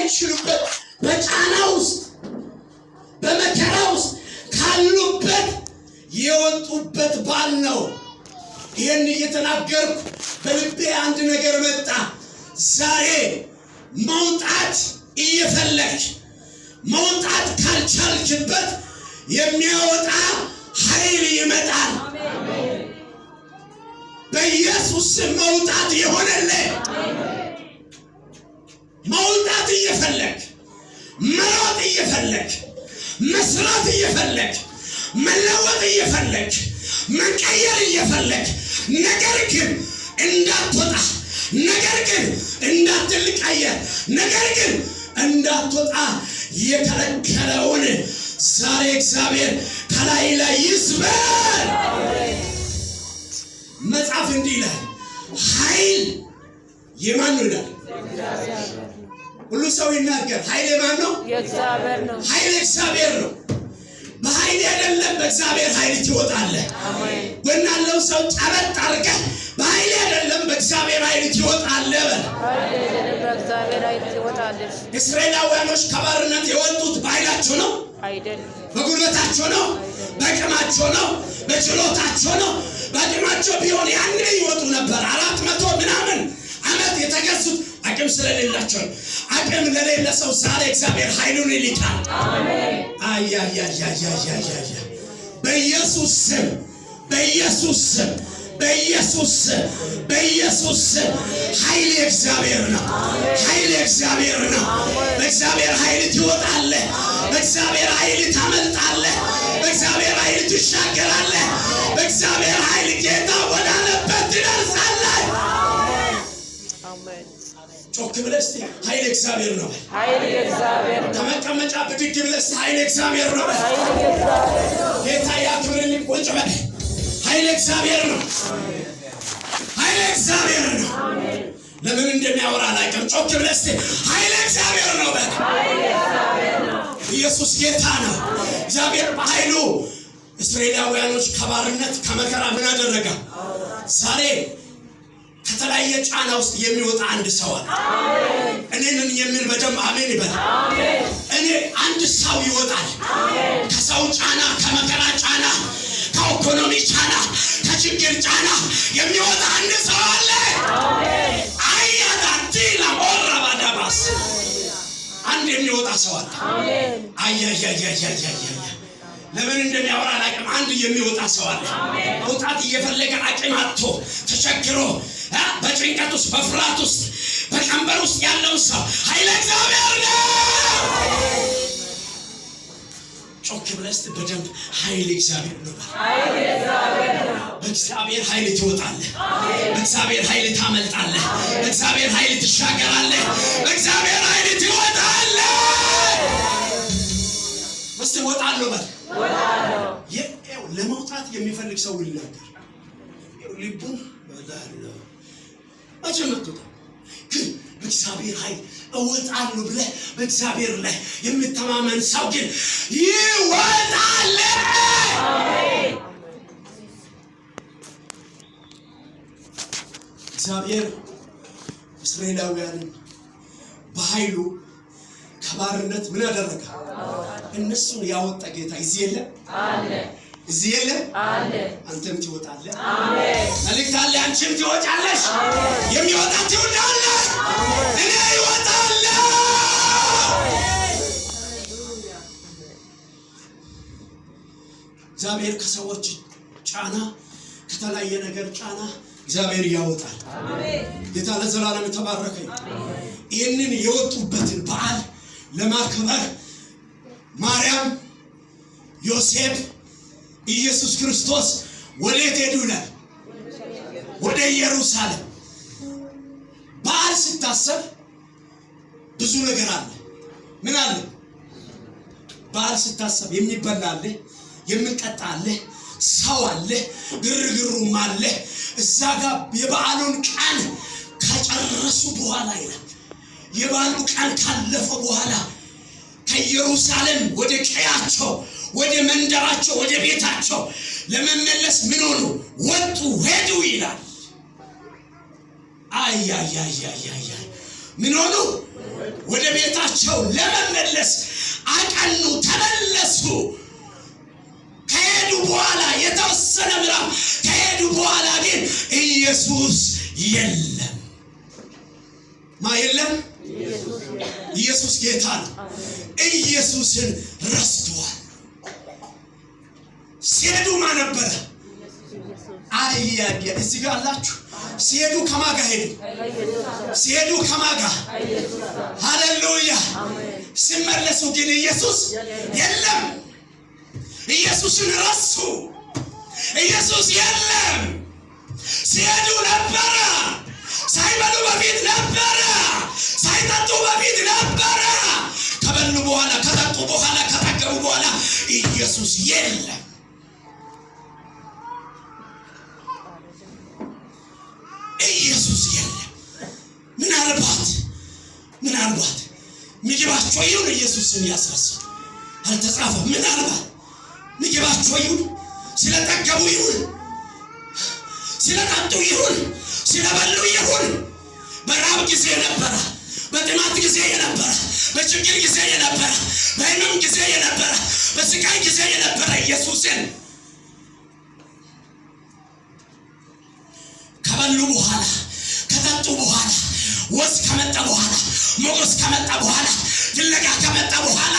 በማይችሉበት በጫና ውስጥ በመከራ ውስጥ ካሉበት የወጡበት በዓል ነው። ይህን እየተናገርኩ በልቤ አንድ ነገር መጣ። ዛሬ መውጣት እየፈለግሽ መውጣት ካልቻልክበት የሚያወጣ ኃይል ይመጣል። በኢየሱስ መውጣት ይሆንልህ። መውጣት እየፈለግ መሮጥ እየፈለግ መስራት እየፈለግ መለወጥ እየፈለግ መቀየር እየፈለግ ነገር ግን እንዳትወጣ ነገር ግን እንዳትቀየር ነገር ግን እንዳትወጣ የከለከለውን ዛሬ እግዚአብሔር ከላይ ላይ ይስበር። መጽሐፍ እንዲህ ይላል፣ ኃይል የማን ነው ይላል? ሁሉ ሰው ይናገር። ኃይል የማን ነው? የእግዚአብሔር ነው። ኃይል እግዚአብሔር ነው። በኃይል አይደለም በእግዚአብሔር ኃይል ትወጣለህ። አሜን። ወናለው ሰው ጨበጥ አድርገህ በኃይል አይደለም በእግዚአብሔር ኃይል ትወጣለህ በል። ኃይል አይደለም በእግዚአብሔር ኃይል ትወጣለህ። እስራኤላውያኖች ከባርነት የወጡት በኃይላቸው ነው አይደለም፣ በጉልበታቸው ነው፣ በአቅማቸው ነው፣ በችሎታቸው ነው። በአቅማቸው ቢሆን ያኔ ይወጡ ነበር። 400 ምናምን ዓመት የተገዙት አቅም ስለሌላቸው። አቅም ለሌለ ሰው ዛሬ እግዚአብሔር ኃይሉን ይልካል። አሜን። በኢየሱስ ስም በኢየሱስ ስም በኢየሱስ ስም በኢየሱስ ስም ኃይል እግዚአብሔር ነው። ኃይል እግዚአብሔር ነው። በእግዚአብሔር ኃይል ትወጣለህ። በእግዚአብሔር ኃይል ታመልጣለህ። በእግዚአብሔር ኃይል ትሻገራለህ። በእግዚአብሔር ኃይል ጌታ ወዳለበት ትደርሳለህ። አሜን። ጮክ ብለህ እስቲ ኃይል እግዚአብሔር ነው። ኃይል እግዚአብሔር ነው። ከመቀመጫ ብድግ ብለህ እስቲ ኃይል እግዚአብሔር ነው። ኃይል እግዚአብሔር ነው። ጌታ ያክብርልኝ። ቁጭ በል። ኃይል እግዚአብሔር ነው። ኃይል እግዚአብሔር ነው። ለምን እንደሚያወራ አላውቅም። ጮክ ብለህ እስቲ ኃይል እግዚአብሔር ነው በል። ኃይል እግዚአብሔር ነው። ኢየሱስ ጌታ ነው። እግዚአብሔር በኃይሉ እስራኤላውያኖች ከባርነት ከመከራ ምን አደረገ? ዛሬ ከተለያየ ጫና ውስጥ የሚወጣ አንድ ሰው አለ። አሜን። እኔን የሚል በደንብ አሜን ይበል። አሜን። እኔ አንድ ሰው ይወጣል። አሜን። ከሰው ጫና፣ ከመከራ ጫና፣ ከኢኮኖሚ ጫና፣ ከችግር ጫና የሚወጣ አንድ ሰው አለ። አሜን። አያዳቲላ ወራባዳባስ አንድ የሚወጣ ሰው አለ። አሜን። ለምን እንደሚያወራ አላውቅም። አንድ የሚወጣ ሰው አለ። መውጣት እየፈለገ አቅም አጥቶ ተቸግሮ በጭንቀት ውስጥ በፍርሃት ውስጥ በቀንበር ውስጥ ያለው ሰው ኃይለ እግዚአብሔር ነው። ጮክ ብለህ እስቲ በደንብ ኃይለ እግዚአብሔር ነው። ኃይለ እግዚአብሔር ነው። በእግዚአብሔር ኃይል ትወጣለህ። በእግዚአብሔር ኃይል ታመልጣለህ። በእግዚአብሔር ኃይል ትሻገራለህ። በእግዚአብሔር ኃይል ትወጣለህ። እስቲ ወጣለሁ በል። ወጣለሁ። ለመውጣት የሚፈልግ ሰው ይናገር። ልቡን ወጣለሁ አጀመጥቶ ግን በእግዚአብሔር ኃይል እወጣለሁ ብለህ በእግዚአብሔር ላይ የምትተማመን ሰው ግን ይወጣል። አሜን። እግዚአብሔር እስራኤላውያንን በኃይሉ ከባርነት ምን አደረገ? እነሱን ያወጣ ጌታ እዚህ የለም አለ። እዚህ የለም አለ። አንተም ትወጣለህ። አሜን። መልእክት አለ። አንቺም ትወጣለሽ። አሜን። የሚወጣ ትወጣለህ። እኔ እወጣለሁ። እግዚአብሔር ከሰዎች ጫና ከተለያየ ነገር ጫና እግዚአብሔር ያወጣል። አሜን። ጌታ ለዘላለም የተባረከ ይሁን። ይህንን የወጡበትን በዓል ለማክበር ማርያም፣ ዮሴፍ፣ ኢየሱስ ክርስቶስ ወዴት ሄዱ ይላል? ወደ ኢየሩሳሌም። በዓል ሲታሰብ ብዙ ነገር አለ። ምን አለ? በዓል ሲታሰብ የሚበላ አለ፣ የሚጠጣ አለ፣ ሰው አለ፣ ግርግሩም አለ። እዛ ጋር የበዓሉን ቀን ከጨረሱ በኋላ ይላል የበዓሉ ቀን ካለፈ በኋላ ከኢየሩሳሌም ወደ ቀያቸው ወደ መንደራቸው ወደ ቤታቸው ለመመለስ ምን ሆኑ? ወጡ፣ ሄዱ ይላል። ምን ሆኑ? ወደ ቤታቸው ቤታቸው ለመመለስ አቀኑ፣ ተመለሱ። ከሄዱ በኋላ የተወሰነ ምዕራፍ ከሄዱ በኋላ ግን ኢየሱስ የለም። የለም። ኢየሱስ ጌታ ነው። ኢየሱስን ረስተዋል። ሲሄዱ ማን ነበረ? አያያ እዚህ ጋር አላችሁ። ሲሄዱ ከማን ጋር ሄዱ? ሲሄዱ ከማን ጋር? ሃሌሉያ። ሲመለሱ ግን ኢየሱስ የለም። ኢየሱስን ረሱ። ኢየሱስ የለም። ሲሄዱ ነበረ። ሳይበሉ በፊት ነበረ። ሳይጠጡ በፊት ነበረ። ከበሉ በኋላ፣ ከጠጡ በኋላ፣ ከጠገቡ በኋላ ኢየሱስ የለም። ኢየሱስ የለም። ምናልባት ምግባቸው ይሁን ኢየሱስን ያስረሳል። አልተጻፈም። ምናልባት ምግባቸው ይሁን፣ ስለጠገቡ ይሁን፣ ስለጠጡ ይሁን፣ ስለበሉ ይሁን። በራብ ጊዜ የነበረ፣ በጥማት ጊዜ የነበረ፣ በችግር ጊዜ የነበረ፣ በሕመም ጊዜ የነበረ፣ በስቃይ ጊዜ የነበረ ኢየሱስን ከበሉ በኋላ፣ ከጠጡ በኋላ፣ ወዝ ከመጣ በኋላ፣ ሞገስ ከመጣ በኋላ፣ ፍለጋ ከመጣ በኋላ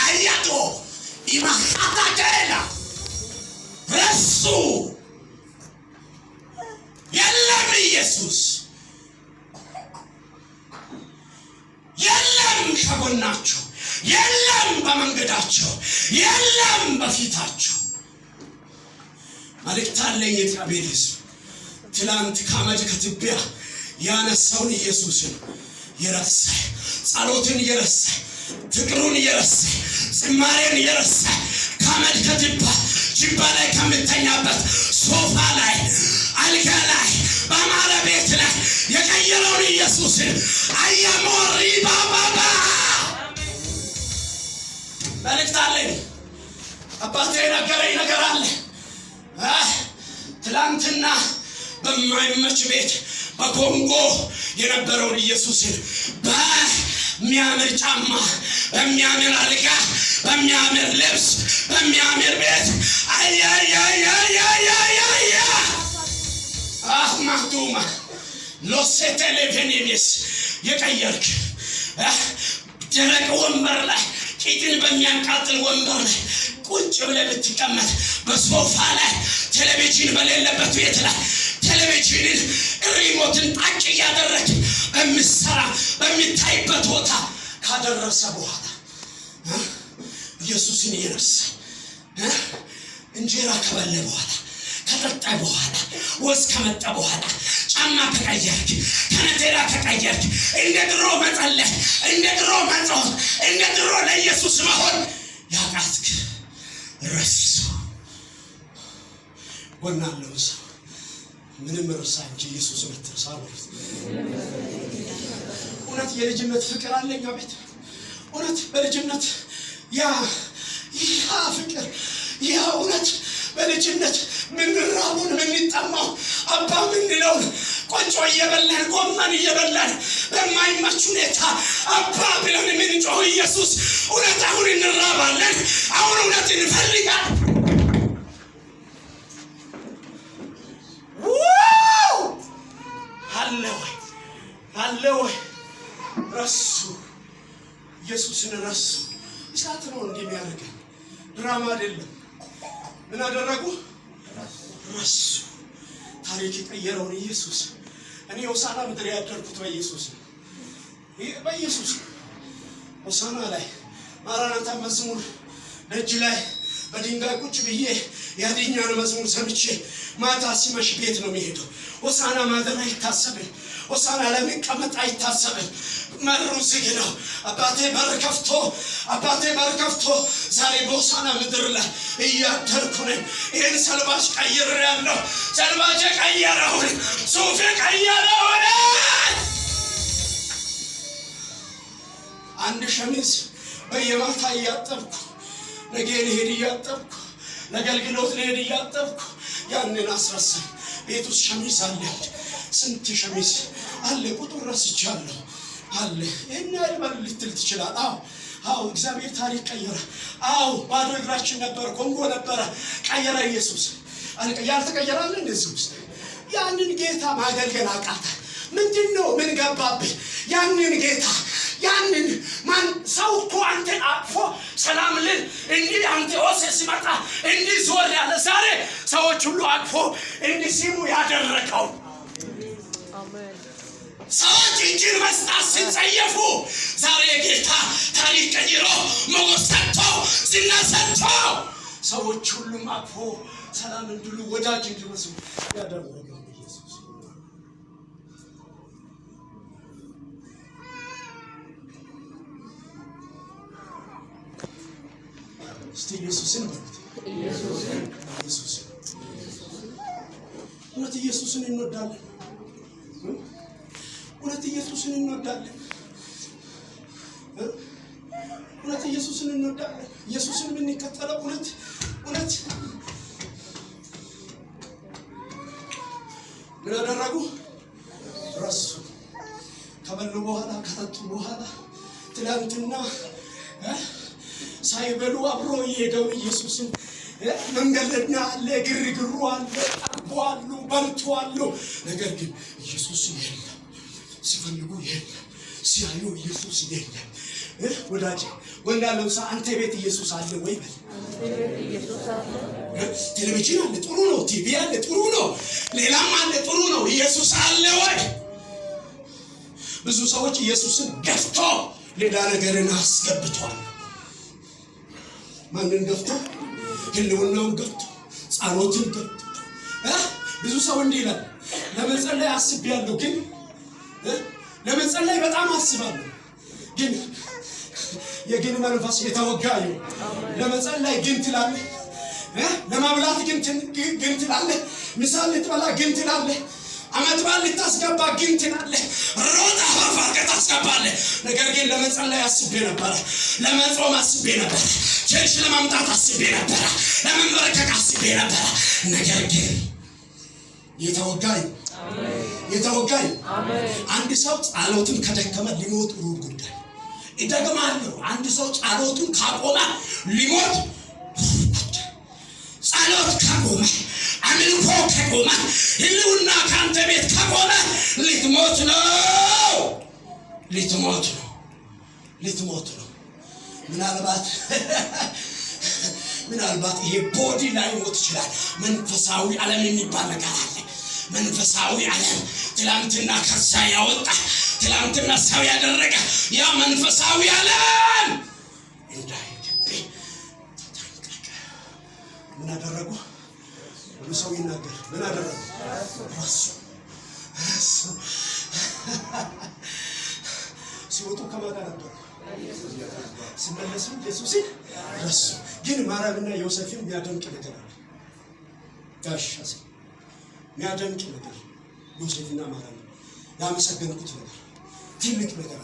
አያቶ ኢማካታ ከላ ረሱ። የለም ኢየሱስ የለም። ከጎናቸው የለም፣ በመንገዳቸው የለም፣ በፊታቸው። መልእክት አለኝ የእግዚአብሔር ሕዝብ። ትላንት ከአመድ ከትቢያ ያነሳውን ኢየሱስን የረሳ፣ ጸሎትን የረሳ፣ ፍቅሩን የረሳ፣ ዝማሬን የረሳ፣ ከአመድ ከትቢያ ጅባ ላይ ከምተኛበት ሶፋ ላይ፣ አልጋ ላይ፣ በአማረ ቤት ላይ የቀየረውን ኢየሱስን አያሞሪ ባባባ መልእክት አለኝ። አባቴ ነገረኝ ነገር አለ። ትላንትና በማይመች ቤት በኮንጎ የነበረውን ኢየሱስን በሚያምር ጫማ፣ በሚያምር አልጋ፣ በሚያምር ልብስ፣ በሚያምር ቤት ማህዱማ ሎሴቴሌቬኔሜስ የቀየርክ ደረቅ ወንበር ላይ፣ ቂጥን በሚያቃጥል ወንበር ላይ ቁጭ ብለህ ልትቀመጥ፣ በሶፋ ላይ ቴሌቪዥን በሌለበት ቤት ላይ ቴሌቪዥንን ሪሞትን ጣጭ እያደረግ በምሰራ በሚታይበት ቦታ ካደረሰ በኋላ ኢየሱስን የረሳ እንጀራ ከበለ በኋላ፣ ከጠጣ በኋላ፣ ወዝ ከመጣ በኋላ፣ ጫማ ከቀየርክ፣ ከነቴራ ከቀየርክ፣ እንደ ድሮ መጸለይ፣ እንደ ድሮ መጾም፣ እንደ ድሮ ለኢየሱስ መሆን ያቃትክ ረሱ። ጎናለው ሰው ምንም ረሳ እንጂ ኢየሱስ ብትረሳ ማለት እውነት የልጅነት ፍቅር አለኝ አቤት። እውነት በልጅነት ያ ፍቅር ያ እውነት በልጅነት ምንራቡን ምንጠማው አባ ምንለውን ቆንጆ እየበላን ጎመን እየበላን በማይመች ሁኔታ አባ ብለን ምንጮህ ኢየሱስ እውነት አሁን እንራባለን። አሁን እውነት እንፈልጋለን። አለ ወይ ረሱ። ኢየሱስን ረሱ። እሳት ነው እንደሚያደርገን፣ ድራማ አይደለም። ምን አደረጉ? ረሱ። ታሪክ የቀየረውን ኢየሱስ። እኔ ሆሳዕና ምድር ያደርኩት በኢየሱስ ነው። በኢየሱስ ሆሳዕና ላይ ማራናታ መዝሙር ደጅ ላይ በድንጋይ ቁጭ ብዬ ያድኛን መዝሙር ሰምቼ ማታ ሲመሽ ቤት ነው የሚሄደው። ሆሳዕና ማደር አይታሰብም። ሆሳዕና ለመቀመጥ አይታሰብም። መሩ ዝግ ነው። አባቴ በር ከፍቶ ዛሬ በሆሳዕና ምድር ላይ እያደርኩ ነኝ። ይህን ሰልባጅ ቀይሬያለሁ። ሰልባጅ ቀየረውን፣ ሱፍ ቀየረውን። አንድ ሸሚዝ በየማታ እያጠብኩ ነገ ልሄድ እያጠብኩ ለገልግሎት ልሄድ እያጠብኩ ያንን አስረሳኝ። ቤት ውስጥ ሸሚዝ አለ። ስንት ሸሚዝ አለ ቁጥር ረስቻለሁ። አለ። እና ይባል ልትል ትችላል። አዎ እግዚአብሔር ታሪክ ቀየረ። አዎ ባዶ እግራችን ነበር፣ ኮንጎ ነበረ፣ ቀየረ ኢየሱስ። ያልተቀየረ አለ እንደዚህ ውስጥ? ያንን ጌታ ማገልገል አቃተ። ምንድነው? ምን ገባብህ? ያንን ጌታ ያንን ማን ሰው እኮ አንተን አቅፎ ሰላም ልል እንዲህ አንተ ኦሴስ ሲመጣ እንዲህ ዞር ያለ ዛሬ ሰዎች ሁሉ አቅፎ እንዲህ ሲሙ ያደረገው አሜን። ሰዎች እጅን መስጠት ሲጸየፉ ዛሬ ጌታ ታሪክ ቀይሮ ሞገስ ሰጥቶ ዝና ሰጥቶ ሰዎች ሁሉም አቅፎ ሰላም እንዲሉ ወዳጅ እንዲመስሉ ያደረገው ኢየሱስ። እስቲ ኢየሱስን በሉት። ኢየሱስ እውነት ኢየሱስን እንወዳለን። እውነት ኢየሱስን እንወዳለን። እውነት ኢየሱስን እንወዳለን። ኢየሱስን የምንከተለው እውነት ምን አደረጉ? ረሱ። ከበሉ በኋላ ከጠጡ በኋላ ትላንትና ሳይበሉ አብሮ የሄደው ኢየሱስን መንገድና አለ፣ ግርግሩ አለ፣ ጠግቧሉ፣ በልቷሉ። ነገር ግን ኢየሱስ የለም። ሲፈልጉ የለም፣ ሲያዩ ኢየሱስ የለም። ወዳጅ ወንዳ ለምሳ አንተ ቤት ኢየሱስ አለ ወይ በል። ቴሌቪዥን አለ፣ ጥሩ ነው። ቲቪ አለ፣ ጥሩ ነው። ሌላም አለ፣ ጥሩ ነው። ኢየሱስ አለ ወይ? ብዙ ሰዎች ኢየሱስን ገፍቶ ሌላ ነገርን አስገብቷል። ማንን ገፍቶ? ህልውናውን ገፍቶ፣ ጸሎትን ገፍቶ። ብዙ ሰው እንዲህ ይላል፣ ለመጸለይ አስቤያለሁ፣ ግን ለመጸለይ በጣም አስባለሁ፣ ግን የግን መንፈስ የተወጋ ነው። ለመጸለይ ግን ትላለህ፣ ለማብላት ግን ትላለህ፣ ምሳል ልትበላ ግን ትላለህ፣ አመት በዓል ልታስገባ ግን ትላለህ፣ ሮጣ አፋፋ ታስገባለህ። ነገር ግን ለመጸለይ አስቤ ነበር፣ ለመጾም አስቤ ነበር፣ ቸርች ለማምጣት አስቤ ነበር፣ ለመንበርከክ አስቤ ነበር። ነገር ግን የተወጋኝ አንድ ሰው ጸሎትን ከደከመ ሊሞት ሩብ ጉዳይ ይደግማለሁ። አንድ ሰው ጸሎቱን ካቆመ ሊሞት ጉዳይ። ጸሎት ካቆመ፣ አምልኮ ካቆመ፣ ህልውና ካንተ ቤት ካቆመ ልትሞት ነው። ምናልባት ይሄ ቦዲ ላይ ሞት ይችላል። መንፈሳዊ ዓለም የሚባል ነገር አለ። መንፈሳዊ ዓለም ትላንትና ከዛ ያወጣ ትላንትና ሰው ያደረገ ያ መንፈሳዊ ዓለም እንዳይደብህ ተጠንቀቅ። ምን አደረጉ? ሁሉ ሰው ይናገር። ምን አደረጉ? ረሱ። ሲወጡ ከማን ጋር ነበሩ? ሲመለሱ ኢየሱስን ረሱ። ግን ማርያምና ዮሴፍን የሚያደንቅ ነገር አለ። ጋሽ የሚያደንቅ ነገር ዮሴፍና ማርያም ያመሰገንኩት ነገር ትልቅ ነገር አለ።